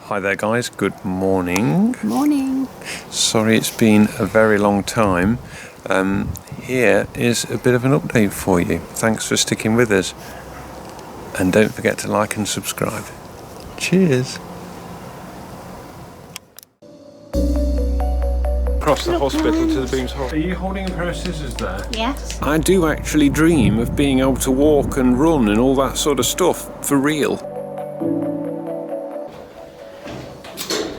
Hi there guys, good morning. Good morning. Sorry it's been a very long time. Here is a bit of an update for you. Thanks for sticking with us. And don't forget to like and subscribe. Cheers. Across the hospital to the Beams Hospital. Are you holding a pair of scissors there? Yes. I do actually dream of being able to walk and run and all that sort of stuff, for real.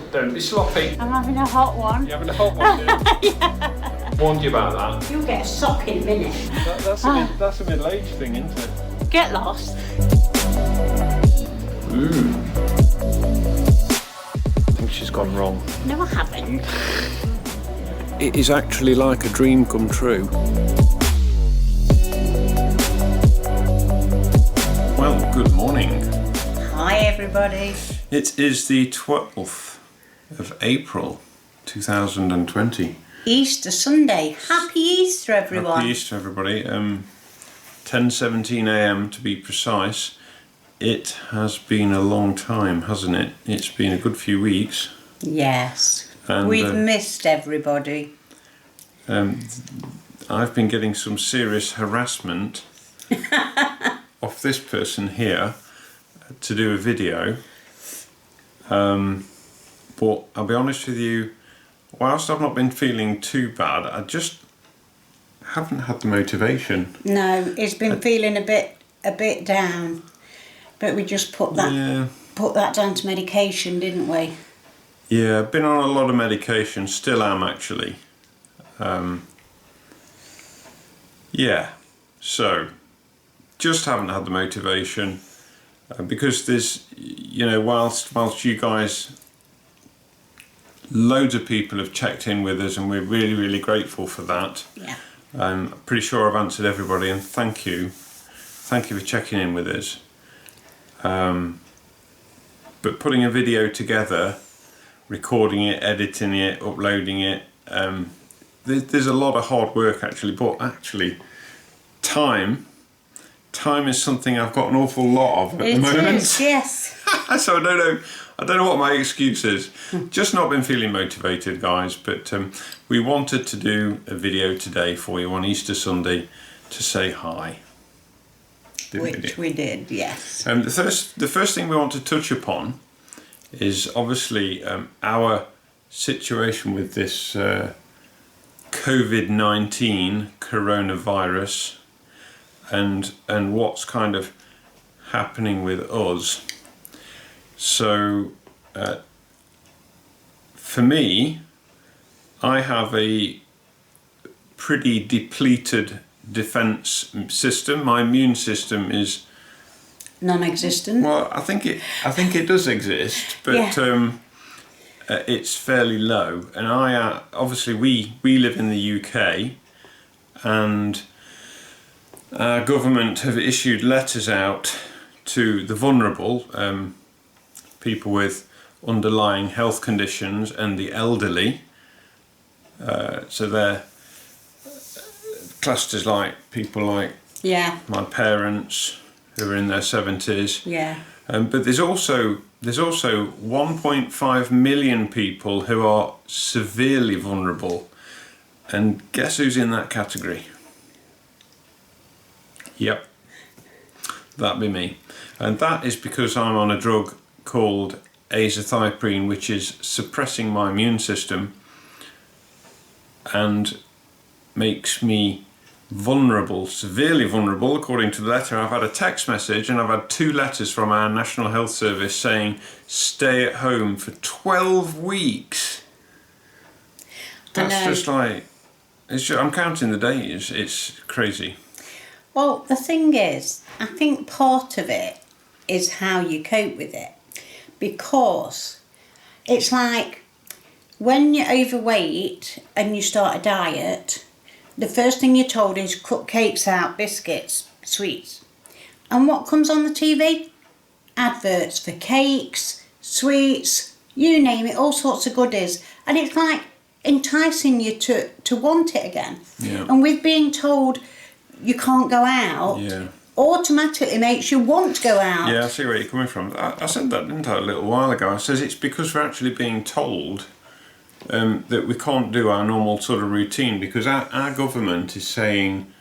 Don't be sloppy. I'm having a hot one. You're having a hot one, yeah. Yeah. Warned you about that. You'll get a sock in a minute. That's a middle-aged thing, isn't it? Get lost. I think she's gone wrong. No, I haven't. It is actually like a dream come true. Well, good morning. Hi, everybody. It is the 12th of April 2020. Easter Sunday. Happy Easter, everyone. Happy Easter, everybody. 10:17 a.m. to be precise. It has been a long time, hasn't it? It's been a good few weeks. Yes. And, we've missed everybody. I've been getting some serious harassment off this person here to do a video. But I'll be honest with you, whilst I've not been feeling too bad, I just haven't had the motivation. No, it's been feeling a bit down, but we just put that down to medication, didn't we? Yeah, I've been on a lot of medication, still am actually. Yeah, so just haven't had the motivation because there's, whilst you guys, loads of people have checked in with us and we're really, really grateful for that. Yeah. I'm pretty sure I've answered everybody and thank you for checking in with us. But putting a video together, recording it, editing it, uploading it, there's a lot of hard work actually, but actually time is something I've got an awful lot of at the moment. It is, yes. So I don't know what my excuse is. Just not been feeling motivated, guys, but we wanted to do a video today for you on Easter Sunday to say hi. Which we did, yes. The first thing we want to touch upon is obviously our situation with this COVID-19 coronavirus and what's kind of happening with us. So for me, I have a pretty depleted defense system. My immune system is non-existent. Well, I think it does exist, but yeah. It's fairly low. And obviously we live in the UK, and our government have issued letters out to the vulnerable, people with underlying health conditions and the elderly. So they're classed as like people like my parents who are in their 70s. Yeah. But there's also 1.5 million people who are severely vulnerable, and guess who's in that category? Yep, that'd be me. And that is because I'm on a drug called Azathioprine, which is suppressing my immune system and makes me vulnerable, severely vulnerable, according to the letter. I've had a text message and I've had 2 letters from our National Health Service saying stay at home for 12 weeks. That's just like, I'm counting the days. It's crazy. Well, the thing is, I think part of it is how you cope with it, because it's like when you're overweight and you start a diet, the first thing you're told is cut cakes out, biscuits, sweets. And what comes on the TV? Adverts for cakes, sweets, you name it, all sorts of goodies. And it's like enticing you to want it again. Yeah. And with being told you can't go out, automatically makes you want to go out. Yeah, I see where you're coming from. I said that, didn't I, a little while ago? I says it's because we're actually being told that we can't do our normal sort of routine, because our government is saying,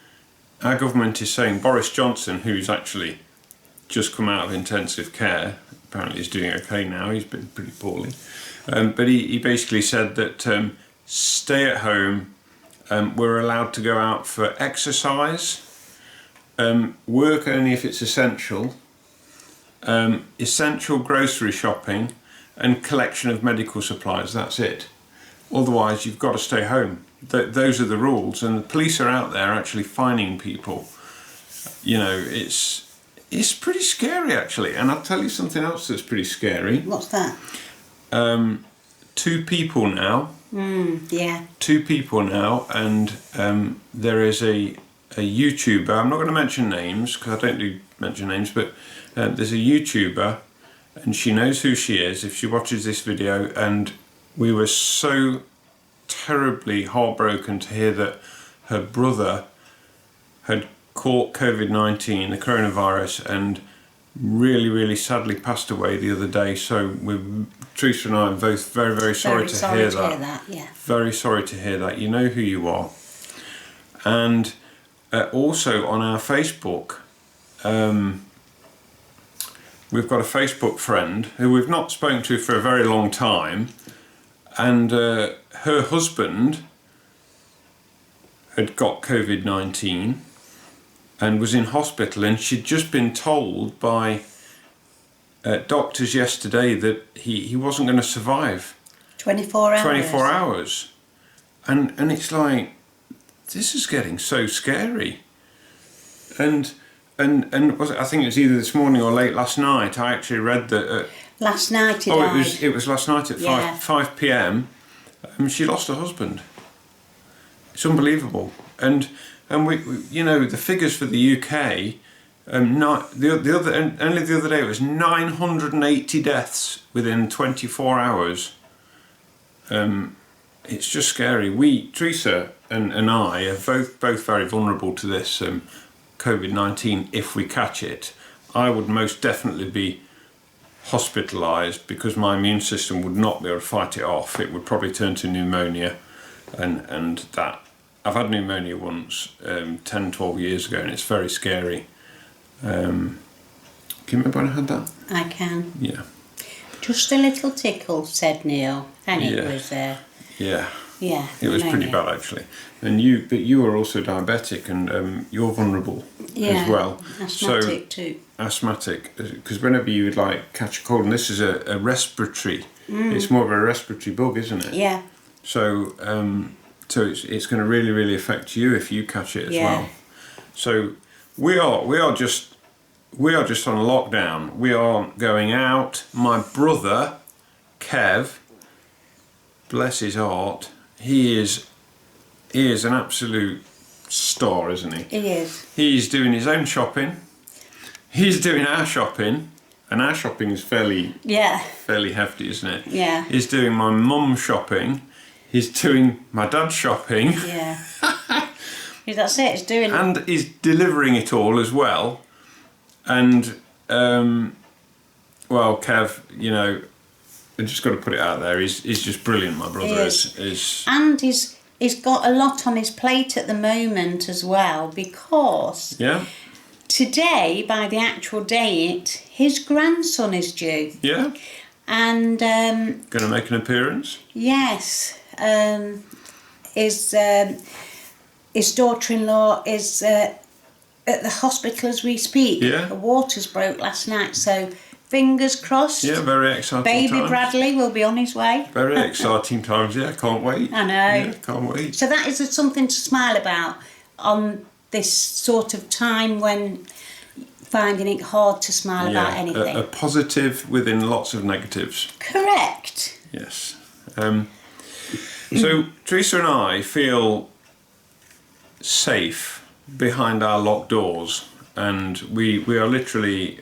Boris Johnson, who's actually just come out of intensive care, apparently he's doing okay now, he's been pretty poorly, but he basically said that stay at home, we're allowed to go out for exercise, work only if it's essential, essential grocery shopping, and collection of medical supplies. That's it. Otherwise, you've got to stay home. Those are the rules, and the police are out there actually fining people. You know, it's pretty scary actually. And I'll tell you something else that's pretty scary. What's that? 2 people now. Yeah. 2 people now, and there is a YouTuber. I'm not going to mention names because I don't do mention names, but there's a YouTuber, and she knows who she is if she watches this video, and we were so terribly heartbroken to hear that her brother had caught COVID-19, the coronavirus, and really, really sadly passed away the other day. So Teresa and I are both very, very sorry to hear that. Yeah. Very sorry to hear that. You know who you are. And also on our Facebook, we've got a Facebook friend who we've not spoken to for a very long time, and her husband had got COVID-19 and was in hospital, and she'd just been told by doctors yesterday that he wasn't going to survive 24 hours. 24 hours. And it's like, this is getting so scary. And I think it was either this morning or late last night, I actually read that Last night he died. it was last night at 5 p.m. She lost her husband. It's unbelievable. And we you know, the figures for the UK, only the other day it was 980 deaths within 24 hours. It's just scary. Teresa and I are both very vulnerable to this COVID-19 if we catch it. I would most definitely be hospitalised because my immune system would not be able to fight it off. It would probably turn to pneumonia, and that. I've had pneumonia once 10-12 years ago, and it's very scary. Can you remember when I had that? I can. Yeah. Just a little tickle, said Neil, and it was yeah. Yeah. It was pretty bad actually. And you are also diabetic, and you're vulnerable as well. Asthmatic too. Asthmatic, because whenever you would like catch a cold, and this is a respiratory, it's more of a respiratory bug, isn't it? Yeah. So it's going to really, really affect you if you catch it as well. So we are just on lockdown. We aren't going out. My brother, Kev, bless his heart, he is an absolute star, isn't he? He is. He's doing his own shopping. He's doing our shopping, and our shopping is fairly hefty, isn't it? Yeah. He's doing my mum's shopping. He's doing my dad's shopping. Yeah. That's it. He's doing. And he's delivering it all as well. And well, Kev, you know, I just got to put it out there. He's just brilliant. My brother is. And he's got a lot on his plate at the moment as well, because today, by the actual date, his grandson is due. Yeah. And going to make an appearance. Yes. His daughter-in-law is at the hospital as we speak. Yeah. The waters broke last night, so fingers crossed. Yeah, very exciting Baby times. Bradley will be on his way. Very exciting times, yeah, can't wait. I know. Yeah, can't wait. So that is something to smile about on this sort of time when finding it hard to smile about anything. A positive within lots of negatives. Correct. Yes. So Teresa and I feel safe behind our locked doors, and we are literally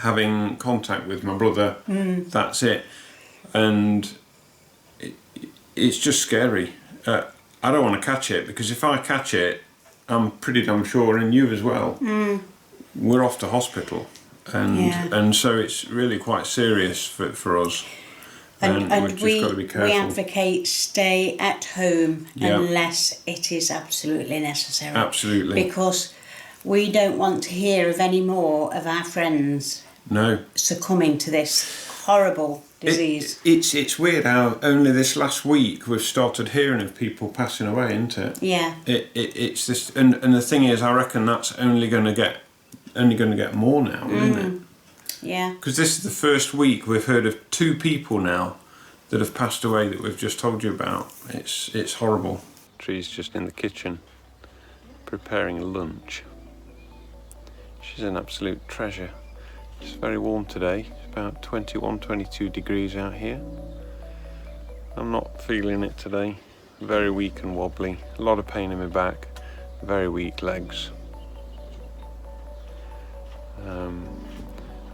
having contact with my brother. That's it. And it's just scary. I don't want to catch it, because if I catch it, I'm pretty damn sure, and you as well, we're off to hospital. And so it's really quite serious for us. And we've just got to be careful. We advocate stay at home Yeah. unless it is absolutely necessary. Absolutely. Because we don't want to hear of any more of our friends succumbing to this horrible disease. It's weird how only this last week we've started hearing of people passing away, isn't it? Yeah. It's this, and the thing is, I reckon that's only going to get more now, isn't it? Yeah. Because this is the first week we've heard of 2 people now that have passed away that we've just told you about. It's horrible. Tree's just in the kitchen preparing lunch. She's an absolute treasure. It's very warm today. It's about 21, 22 degrees out here. I'm not feeling it today. Very weak and wobbly. A lot of pain in my back. Very weak legs.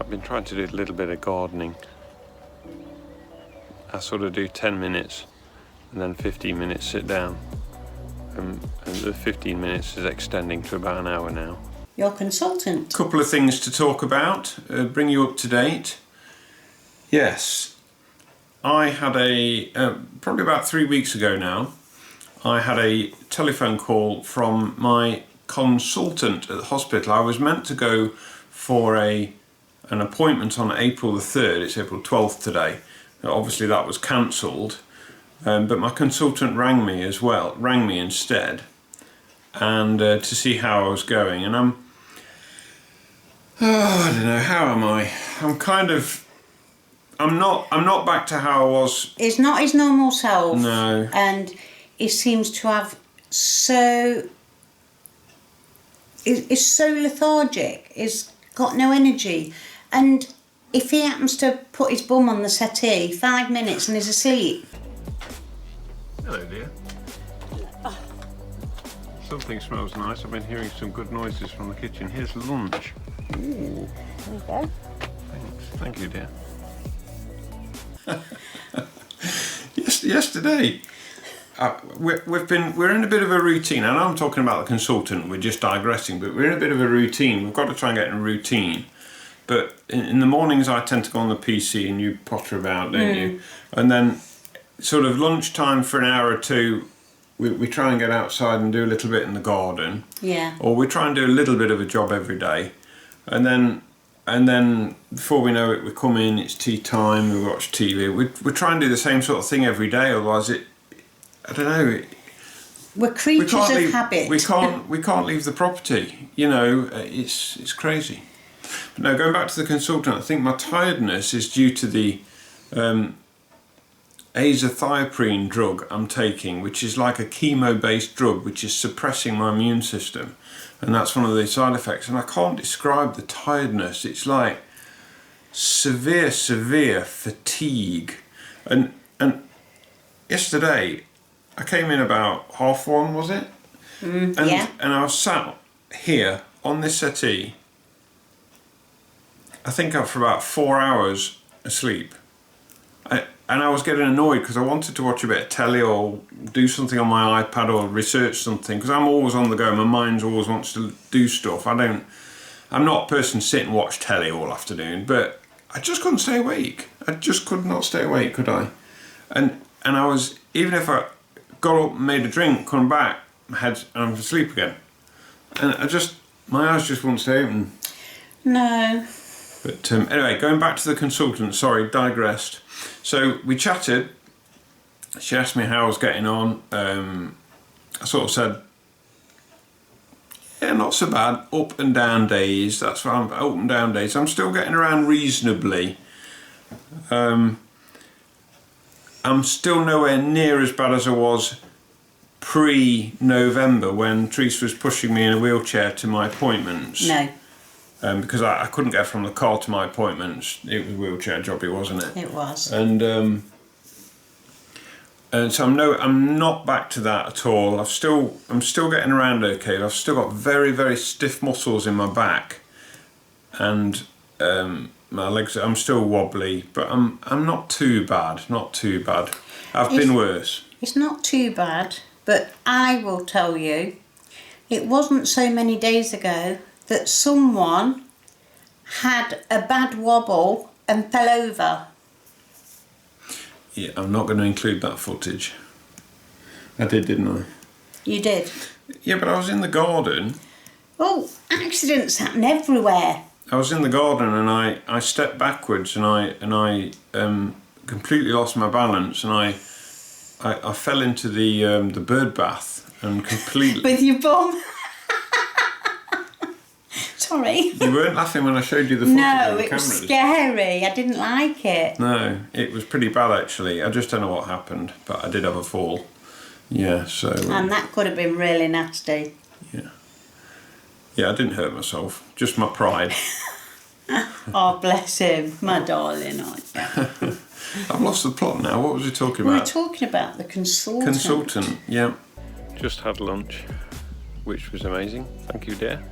I've been trying to do a little bit of gardening. I sort of do 10 minutes and then 15 minutes sit down. And the 15 minutes is extending to about an hour now. Your consultant. Couple of things to talk about, bring you up to date. Yes, I had probably about 3 weeks ago now, I had a telephone call from my consultant at the hospital. I was meant to go for an appointment on April the 3rd, it's April 12th today. Obviously that was cancelled, but my consultant rang me instead, and to see how I was going. And I don't know, how am I? I'm not back to how I was. He's not his normal self. No. And he seems to have is so lethargic. He's got no energy. And if he happens to put his bum on the settee 5 minutes and he's asleep. Hello, dear. Something smells nice. I've been hearing some good noises from the kitchen. Here's lunch. Ooh. There you go. Thanks. Thank you, dear. Yesterday, we're in a bit of a routine. I know I'm talking about the consultant. We're just digressing, but we're in a bit of a routine. We've got to try and get in a routine. But in the mornings, I tend to go on the PC and you potter about, don't you? And then, sort of lunchtime for an hour or two, we try and get outside and do a little bit in the garden. Yeah. Or we try and do a little bit of a job every day. And then before we know it, we come in, it's tea time, we watch TV. We try and do the same sort of thing every day, otherwise I don't know. We're creatures of habit. We can't leave the property, you know, it's crazy. But now, going back to the consultant, I think my tiredness is due to the Azathioprine drug I'm taking, which is like a chemo-based drug, which is suppressing my immune system. And that's one of the side effects. And I can't describe the tiredness. It's like severe fatigue. And yesterday, I came in about 1:30, was it? Yeah. And I was sat here on this settee, I think for about 4 hours asleep. And I was getting annoyed because I wanted to watch a bit of telly or do something on my iPad or research something, because I'm always on the go. My mind always wants to do stuff. I'm not a person to sit and watch telly all afternoon, but I just couldn't stay awake. I just could not stay awake, could I? And I was, even if I got up and made a drink, come back, and I'm asleep again. And my eyes just wouldn't stay open. No. But anyway, going back to the consultant, sorry, digressed. So we chatted, she asked me how I was getting on. I sort of said, yeah, not so bad, up and down days, that's why I'm up and down days. I'm still getting around reasonably. I'm still nowhere near as bad as I was pre-November when Teresa was pushing me in a wheelchair to my appointments. No. Because I couldn't get from the car to my appointments. It was a wheelchair job, wasn't it? It was. And so I'm not back to that at all. I'm still getting around okay. I've still got very stiff muscles in my back, and my legs. I'm still wobbly, but I'm not too bad. Not too bad. I've been worse. It's not too bad, but I will tell you, it wasn't so many days ago that someone had a bad wobble and fell over. Yeah, I'm not going to include that footage. I did, didn't I? You did? Yeah, but I was in the garden. Oh, accidents happen everywhere. I was in the garden and I stepped backwards and I completely lost my balance and I fell into the bird bath and completely... With your bum? Sorry. You weren't laughing when I showed you the footage No, of the it was cameras. scary. I didn't like it. No, it was pretty bad actually. I just don't know what happened, but I did have a fall. Yeah, so... And that could have been really nasty. Yeah. Yeah, I didn't hurt myself, just my pride. Oh, bless him, my darling, aren't you? I've lost the plot now. What was he talking We were about? talking about the consultant. Consultant, yeah. Just had lunch, which was amazing. Thank you, dear.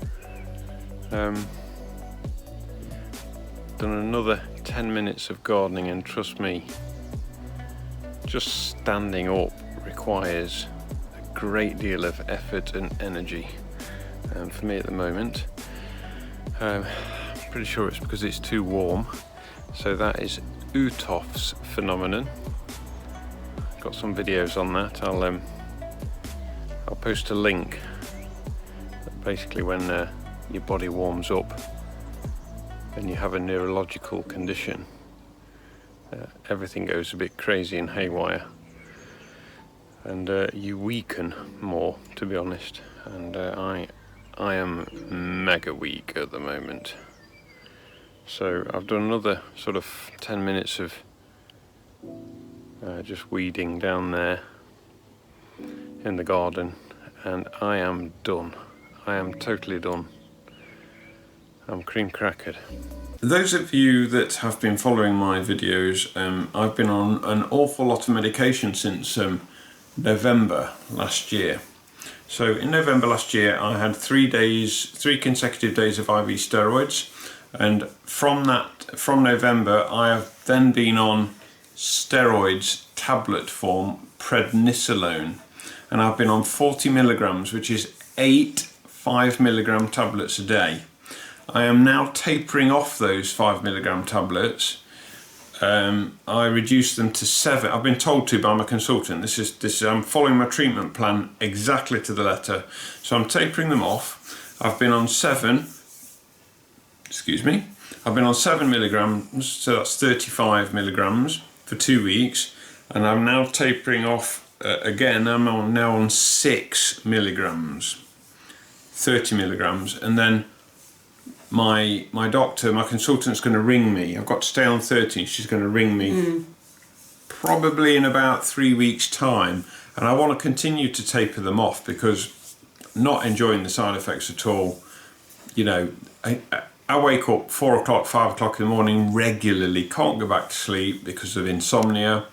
Done another 10 minutes of gardening, and trust me, just standing up requires a great deal of effort and energy. For me at the moment, pretty sure it's because it's too warm. So that is Uthoff's phenomenon. Got some videos on that. I'll post a link. Basically, when your body warms up and you have a neurological condition, everything goes a bit crazy and haywire, and you weaken more, to be honest. And I am mega weak at the moment. So I've done another sort of 10 minutes of just weeding down there in the garden, and I am done. I am totally done. I'm cream crackered. Those of you that have been following my videos, I've been on an awful lot of medication since November last year. So in November last year I had 3 consecutive days of IV steroids, and from November I have then been on steroids tablet form, Prednisolone, and I've been on 40 milligrams, which is 8 5-milligram tablets a day. I am now tapering off those 5-milligram tablets. I reduced them to 7. I've been told to by my consultant. I'm following my treatment plan exactly to the letter. So I'm tapering them off. I've been on 7. I've been on 7 milligrams, so that's 35 milligrams for 2 weeks, and I'm now tapering off again. I'm now on 6 milligrams, 30 milligrams, and then my doctor, my consultant's going to ring me. I've got to stay on 30. She's going to ring me probably in about 3 weeks' time, and I want to continue to taper them off because I'm not enjoying the side effects at all. You know, I wake up 4 o'clock, 5 o'clock in the morning regularly, can't go back to sleep because of insomnia.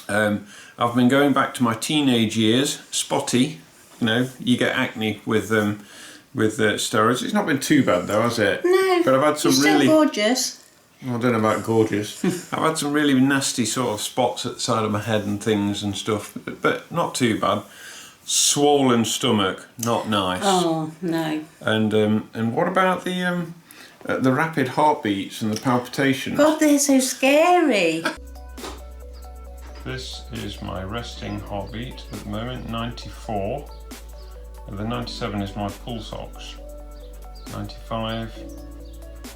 I've been going back to my teenage years, spotty. You know, you get acne with steroids. It's not been too bad though, has it? No, but I've had some you're still really gorgeous. I don't know about gorgeous. I've had some really nasty sort of spots at the side of my head and things and stuff, but not too bad. Swollen stomach, not nice. Oh no. And what about the rapid heartbeats and the palpitations? God, they're so scary. This is my resting heartbeat at the moment, 94. And the 97 is my pulse ox. 95.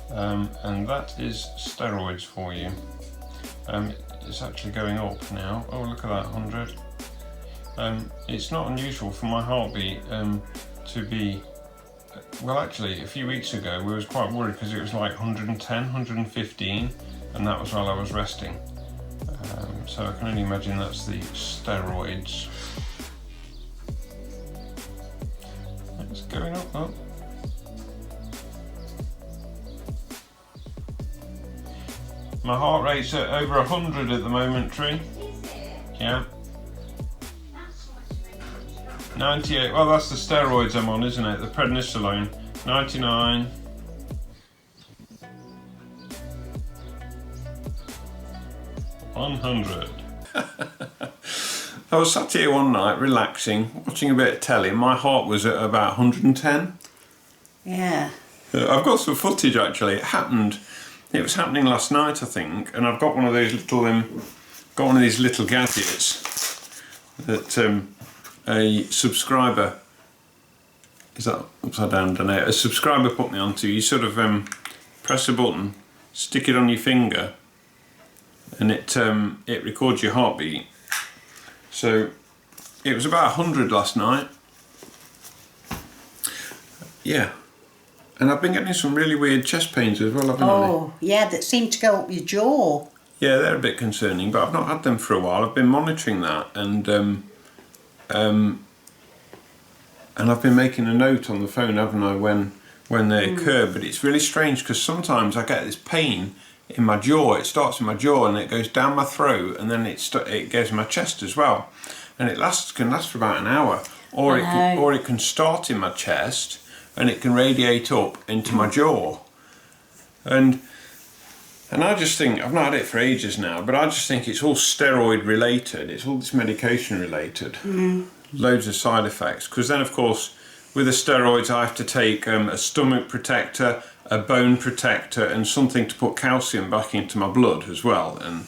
And that is steroids for you. It's actually going up now. Oh, look at that, 100. It's not unusual for my heartbeat to be, well actually a few weeks ago we was quite worried because it was like 110, 115, and that was while I was resting. So I can only imagine that's the steroids. It's going up, oh. My heart rate's at over 100 at the moment, Tree. Yeah. 98, well that's the steroids I'm on, isn't it? The Prednisolone. 99. 100. I was sat here one night relaxing, watching a bit of telly, and my heart was at about 110. Yeah. I've got some footage actually. It was happening last night, I think, and I've got one of those little gadgets that a subscriber, is that upside down? I don't know. A subscriber put me onto. You sort of press a button, stick it on your finger, and it records your heartbeat. So it was about 100 last night. Yeah. And I've been getting some really weird chest pains as well, haven't I? Oh, yeah, that seem to go up your jaw. Yeah, they're a bit concerning, but I've not had them for a while. I've been monitoring that, and I've been making a note on the phone, haven't I, when they occur. But it's really strange because sometimes I get this pain in my jaw. It starts in my jaw and it goes down my throat, and then it goes in my chest as well, and it can last for about an hour, or it can start in my chest and it can radiate up into my jaw, and I just think, I've not had it for ages now, but I just think it's all steroid related. It's all this medication related. Loads of side effects, because then of course with the steroids I have to take a stomach protector, a bone protector, and something to put calcium back into my blood as well. And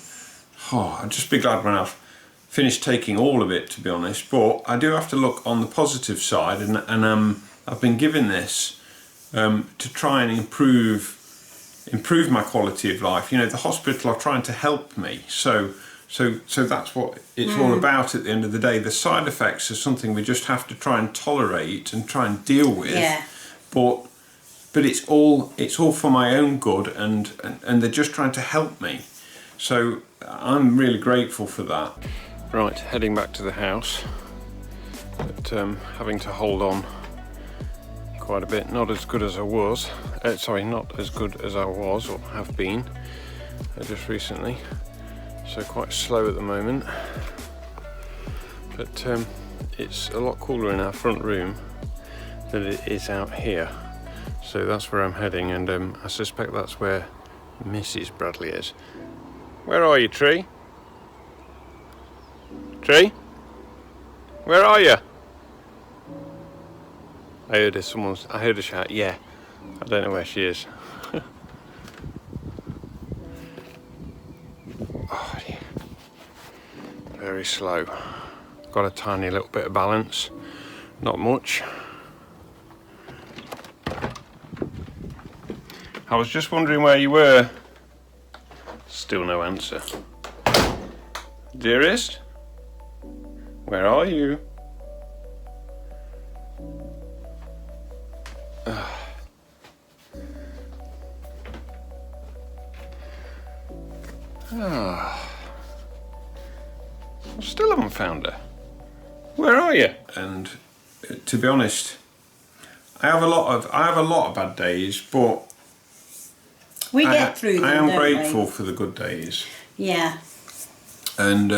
I'd just be glad when I've finished taking all of it, to be honest. But I do have to look on the positive side, and I've been given this to try and improve my quality of life. You know, the hospital are trying to help me, so that's what it's all about at the end of the day. The side effects are something we just have to try and tolerate and try and deal with. Yeah. But it's all for my own good, and they're just trying to help me. So I'm really grateful for that. Right, heading back to the house, but having to hold on quite a bit. Not as good as I was. Not as good as I was or have been just recently. So quite slow at the moment. But it's a lot cooler in our front room than it is out here. So that's where I'm heading, and I suspect that's where Mrs. Bradley is. Where are you, Tree? Tree? Where are you? I heard a shout, yeah. I don't know where she is. Oh dear. Very slow. Got a tiny little bit of balance. Not much. I was just wondering where you were. Still no answer. Dearest? Where are you? I still haven't found her. Where are you? And to be honest, I have a lot of bad days, but we get through them. I am grateful for the good days. Yeah. And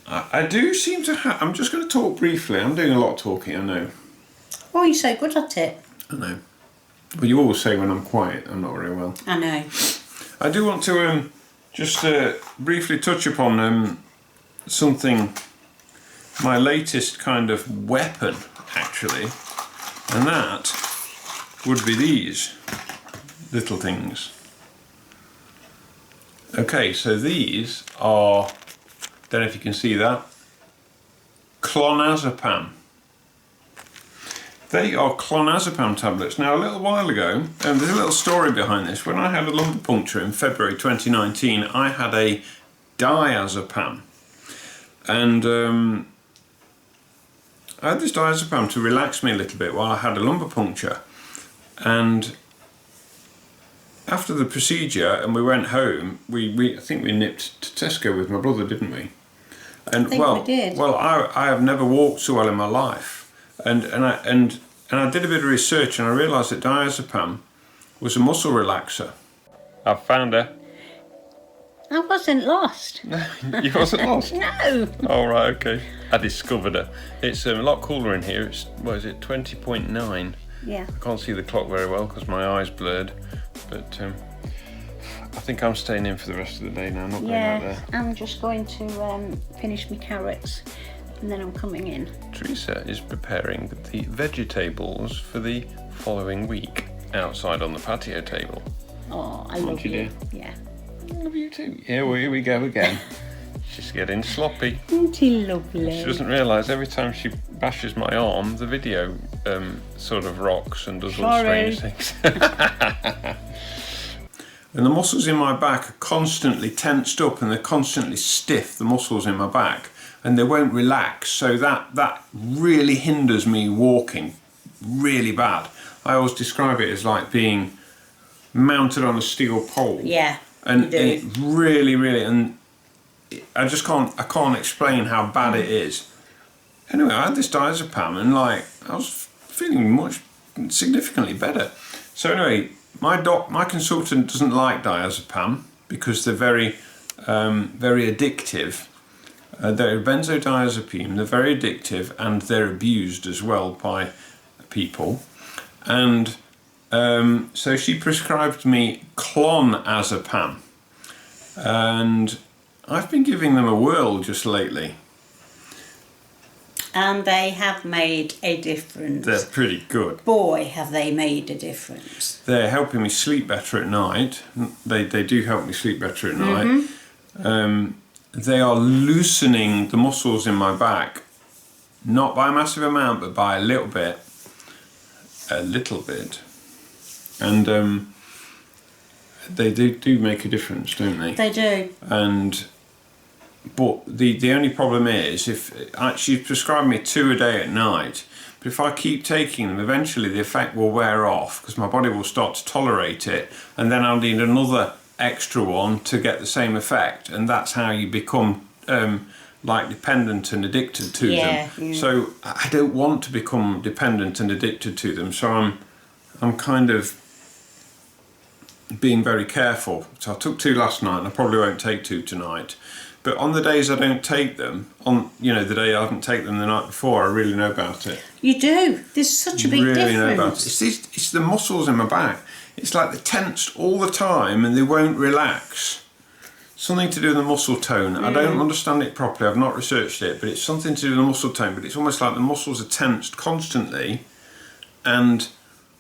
I do seem to have. I'm just going to talk briefly. I'm doing a lot of talking, I know. Oh, you're so good at it. I know. But you always say when I'm quiet, I'm not very well. I know. I do want to just briefly touch upon something, my latest kind of weapon, actually, and that would be these little things. Okay, so these are, don't know if you can see that, Clonazepam. They are Clonazepam tablets. Now, a little while ago, and there's a little story behind this. When I had a lumbar puncture in February 2019, I had a diazepam. And I had this diazepam to relax me a little bit while I had a lumbar puncture. And after the procedure, and we went home, I think we nipped to Tesco with my brother, didn't we? And I think we did. Well, I have never walked so well in my life. And I did a bit of research, and I realised that diazepam was a muscle relaxer. I've found her. I wasn't lost. You wasn't lost? No. Oh, right, okay. I discovered her. It's a lot cooler in here. It's, 20.9? Yeah. I can't see the clock very well because my eye's blurred. But I think I'm staying in for the rest of the day now, not going out there. I'm just going to finish my carrots and then I'm coming in. Teresa is preparing the vegetables for the following week outside on the patio table. Oh, I love you. Dear? Yeah. I love you too. Yeah, well, here we go again. She's getting sloppy. Isn't he lovely? She doesn't realise every time she bashes my arm, the video sort of rocks and does all strange things. And the muscles in my back are constantly tensed up and they're constantly stiff, the muscles in my back, and they won't relax. So that really hinders me walking really bad. I always describe it as like being mounted on a steel pole. Yeah. And it really, and I can't explain how bad it is. Anyway, I had this diazepam and like I was feeling significantly better. So anyway, my consultant doesn't like diazepam because they're very addictive. They're benzodiazepine, they're very addictive and they're abused as well by people. And so she prescribed me Clonazepam, and I've been giving them a whirl just lately. And they have made a difference. They're pretty good. Boy, have they made a difference. They're helping me sleep better at night. They do help me sleep better at night. They are loosening the muscles in my back, not by a massive amount, but by a little bit. And they do make a difference, don't they? They do. But the only problem is, she's prescribed me 2 a day at night, but if I keep taking them, eventually the effect will wear off because my body will start to tolerate it, and then I'll need another extra one to get the same effect, and that's how you become like dependent and addicted to them. Yeah. So I don't want to become dependent and addicted to them, so I'm kind of being very careful. So I took 2 last night and I probably won't take 2 tonight. But on the days I don't take them, the day I haven't taken them the night before, I really know about it. You do. There's such a big difference. Really know about it. It's the muscles in my back. It's like they're tensed all the time and they won't relax. Something to do with the muscle tone. I don't understand it properly. I've not researched it, but it's something to do with the muscle tone. But it's almost like the muscles are tensed constantly, and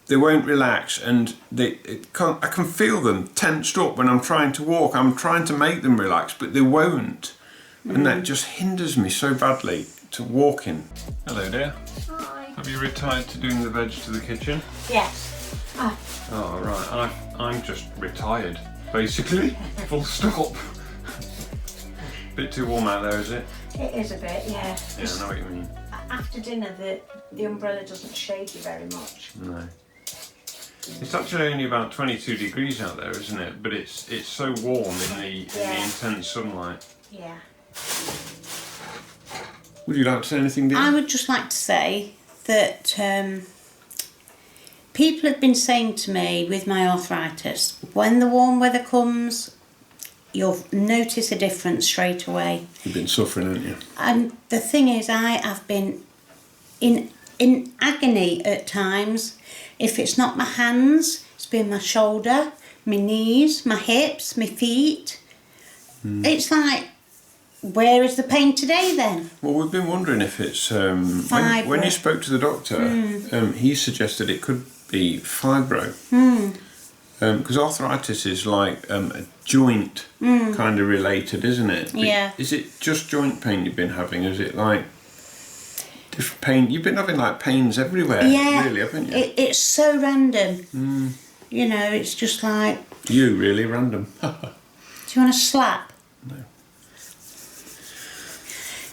they won't relax. And I can feel them tensed up when I'm trying to walk. I'm trying to make them relax, but they won't, and that just hinders me so badly to walking. Hello, dear. Hi. Have you retired to doing the veg to the kitchen? Yes. Oh right. I'm just retired, basically. Full stop. Bit too warm out there, is it? It is a bit, yeah. Yeah, I know what you mean. After dinner, the umbrella doesn't shade you very much. No. It's actually only about 22 degrees out there, isn't it? But it's so warm in the intense sunlight. Yeah. Would you like to say anything, dear? I would just like to say that people have been saying to me with my arthritis, when the warm weather comes, you'll notice a difference straight away. You've been suffering, haven't you? And the thing is, I have been in agony at times. If it's not my hands, it's been my shoulder, my knees, my hips, my feet. It's like, where is the pain today then? Well, we've been wondering if it's when you spoke to the doctor, he suggested it could be fibro. Because arthritis is like a joint kind of related, isn't it? Yeah. Is it just joint pain you've been having? Is it like different pain? You've been having like pains everywhere, really, haven't you? It's so random. You know, it's just like... You really random. Do you want a slap? No.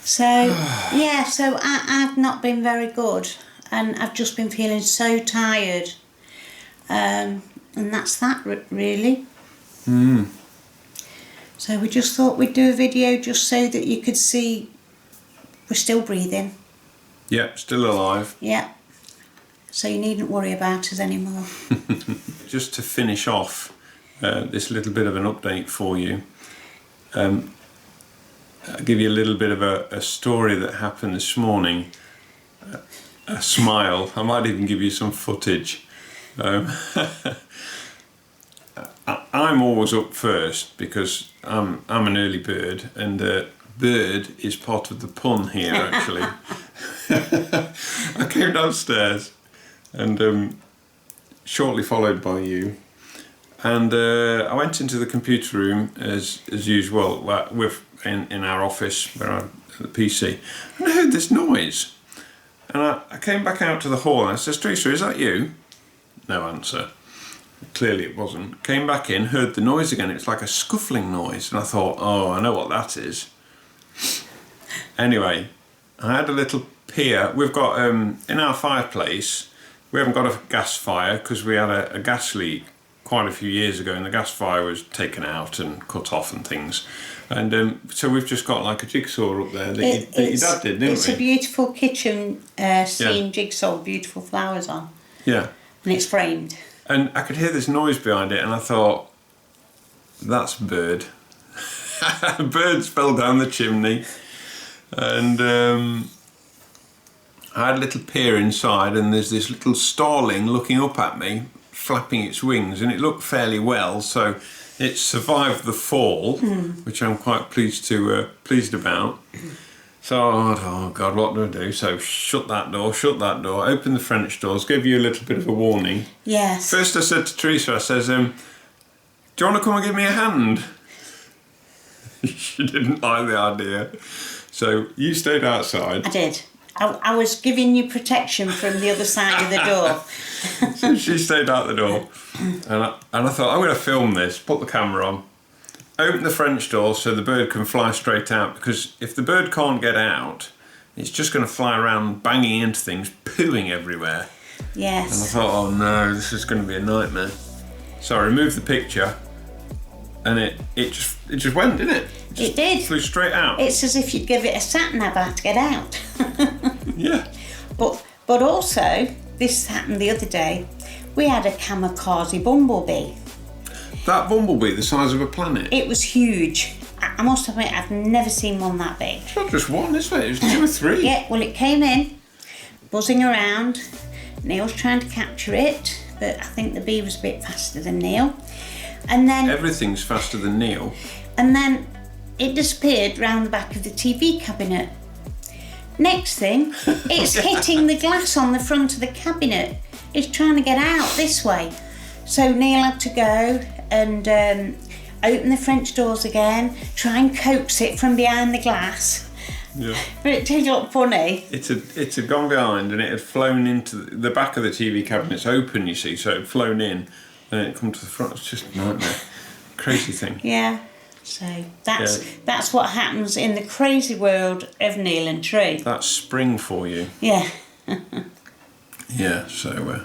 So, yeah, so I've not been very good. And I've just been feeling so tired. And that's that, really. So we just thought we'd do a video just so that you could see we're still breathing. Yeah, still alive. Yeah. So you needn't worry about us anymore. Just to finish off this little bit of an update for you, I'll give you a little bit of a story that happened this morning. A smile. I might even give you some footage. I'm always up first because I'm an early bird, and bird is part of the pun here actually. I came downstairs and shortly followed by you, and I went into the computer room as usual in our office where I'm at the PC, and I heard this noise, and I came back out to the hall and I said, Teresa, is that you? No answer. Clearly it wasn't. Came back in, heard the noise again. It's like a scuffling noise, and I thought, oh, I know what that is. Anyway, I had a little peer. We've got in our fireplace, we haven't got a gas fire because we had a gas leak quite a few years ago, and the gas fire was taken out and cut off and things, and so we've just got like a jigsaw up there that your dad did, didn't we? It's a beautiful kitchen scene jigsaw with beautiful flowers on. Yeah. And it's framed. And I could hear this noise behind it, and I thought, that's a bird. Birds fell down the chimney, and I had a little peer inside, and there's this little starling looking up at me, flapping its wings, and it looked fairly well, so it survived the fall, which I'm quite pleased about. So I thought, oh God, what do I do? So shut that door, open the French doors, gave you a little bit of a warning. Yes. First I said to Teresa, I says, do you want to come and give me a hand? She didn't like the idea. So you stayed outside. I did. I was giving you protection from the other side of the door. So she stayed out the door. And I thought, I'm going to film this, put the camera on, open the French door so the bird can fly straight out, because if the bird can't get out, it's just going to fly around banging into things, pooing everywhere. Yes. And I thought, oh no, this is going to be a nightmare. So I removed the picture, and it just went, didn't it? It did. Flew straight out. It's as if you'd give it a sat-nav out to get out. Yeah. But also, this happened the other day, we had a kamikaze bumblebee. That bumblebee, the size of a planet. It was huge. I must admit, I've never seen one that big. It's not just one, is it? It was 2 or 3. Yeah, well, it came in, buzzing around. Neil was trying to capture it, but I think the bee was a bit faster than Neil. And then Everything's faster than Neil. And then it disappeared round the back of the TV cabinet. Next thing, it's hitting the glass on the front of the cabinet. It's trying to get out this way. So Neil had to go and open the French doors again, try and coax it from behind the glass. Yeah. But it did look funny. It had gone behind, and it had flown into the back of the TV cabinet's open, you see, so it had flown in, and it had come to the front. It's just a nightmare. Crazy thing. Yeah. So that's what happens in the crazy world of Neil and Tree. That's spring for you. Yeah. Yeah, so...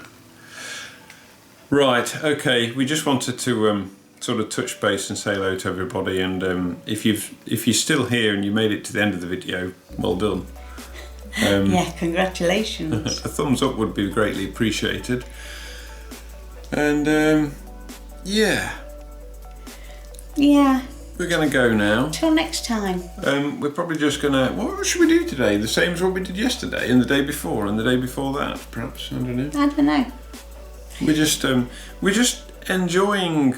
Right, okay, we just wanted to sort of touch base and say hello to everybody, and if you're still here and you made it to the end of the video, well done. Yeah, congratulations. A thumbs up would be greatly appreciated. And yeah. Yeah. We're going to go now. Till next time. We're probably just going to... What should we do today? The same as what we did yesterday and the day before and the day before that, perhaps? I don't know. I don't know. We're just enjoying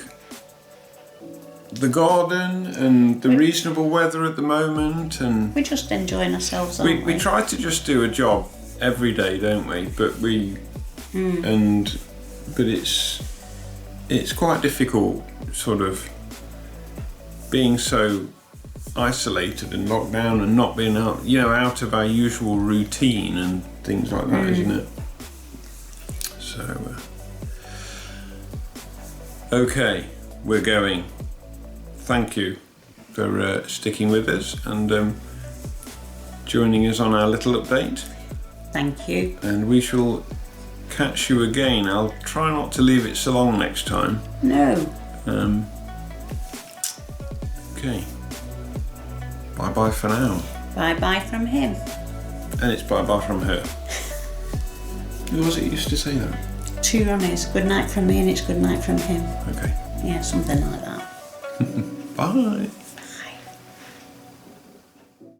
the garden and the reasonable weather at the moment, and we're just enjoying ourselves, aren't we? We try to just do a job every day, don't we? But it's quite difficult, sort of being so isolated and locked down and not being out of our usual routine and things like that, isn't it? So okay, we're going. Thank you for sticking with us and joining us on our little update. Thank you. And we shall catch you again. I'll try not to leave it so long next time. No. Okay. Bye bye for now. Bye bye from him. And it's bye bye from her. Who was it who used to say that? 2 runners. Good night from me and it's good night from him. Okay. Yeah, something like that. Bye.